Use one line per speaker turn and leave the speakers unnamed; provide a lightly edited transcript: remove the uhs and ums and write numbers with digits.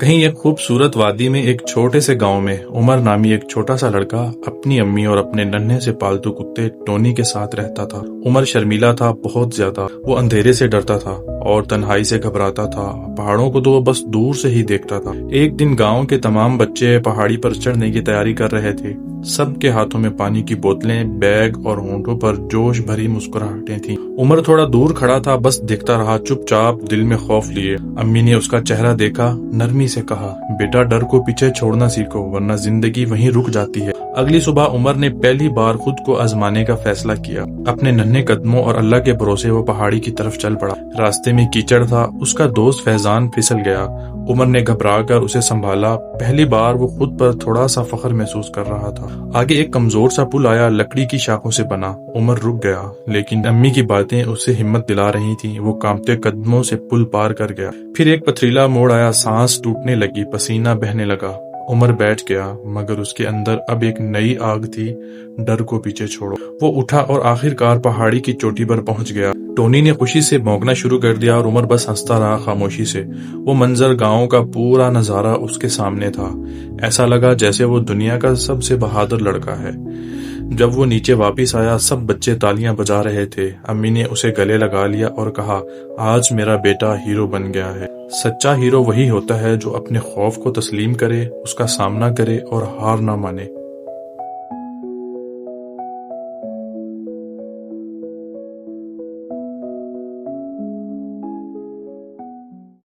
کہیں ایک خوبصورت وادی میں ایک چھوٹے سے گاؤں میں عمر نامی ایک چھوٹا سا لڑکا اپنی امی اور اپنے ننھے سے پالتو کتے ٹونی کے ساتھ رہتا تھا۔ عمر شرمیلا تھا بہت زیادہ، وہ اندھیرے سے ڈرتا تھا اور تنہائی سے گھبراتا تھا، پہاڑوں کو تو وہ بس دور سے ہی دیکھتا تھا۔ ایک دن گاؤں کے تمام بچے پہاڑی پر چڑھنے کی تیاری کر رہے تھے۔ سب کے ہاتھوں میں پانی کی بوتلیں، بیگ اور ہونٹوں پر جوش بھری مسکراہٹیں تھیں۔ عمر تھوڑا دور کھڑا تھا، بس دیکھتا رہا چپ چاپ، دل میں خوف لیے۔ امی نے اس کا چہرہ دیکھا، نرمی سے کہا، بیٹا ڈر کو پیچھے چھوڑنا سیکھو ورنہ زندگی وہیں رک جاتی ہے۔ اگلی صبح عمر نے پہلی بار خود کو آزمانے کا فیصلہ کیا۔ اپنے ننھے قدموں اور اللہ کے بھروسے وہ پہاڑی کی طرف چل پڑا۔ راستے میں کیچڑ تھا، اس کا دوست فیضان پھسل گیا۔ عمر نے گھبرا کر اسے سنبھالا۔ پہلی بار وہ خود پر تھوڑا سا فخر محسوس کر رہا تھا۔ آگے ایک کمزور سا پل آیا، لکڑی کی شاخوں سے بنا۔ عمر رک گیا، لیکن امی کی باتیں اسے ہمت دلا رہی تھیں۔ وہ کانپتے قدموں سے پل پار کر گیا۔ پھر ایک پتھریلا موڑ آیا، سانس ٹوٹنے لگی، پسینہ بہنے لگا۔ عمر بیٹھ گیا، مگر اس کے اندر اب ایک نئی آگ تھی، ڈر کو پیچھے چھوڑو۔ وہ اٹھا اور آخر کار پہاڑی کی چوٹی پر پہنچ گیا۔ ٹونی نے خوشی سے بھونکنا شروع کر دیا اور عمر بس ہنستا رہا خاموشی سے۔ وہ منظر، گاؤں کا پورا نظارہ اس کے سامنے تھا۔ ایسا لگا جیسے وہ دنیا کا سب سے بہادر لڑکا ہے۔ جب وہ نیچے واپس آیا، سب بچے تالیاں بجا رہے تھے۔ امی نے اسے گلے لگا لیا اور کہا، آج میرا بیٹا ہیرو بن گیا ہے۔ سچا ہیرو وہی ہوتا ہے جو اپنے خوف کو تسلیم کرے، اس کا سامنا کرے اور ہار نہ مانے۔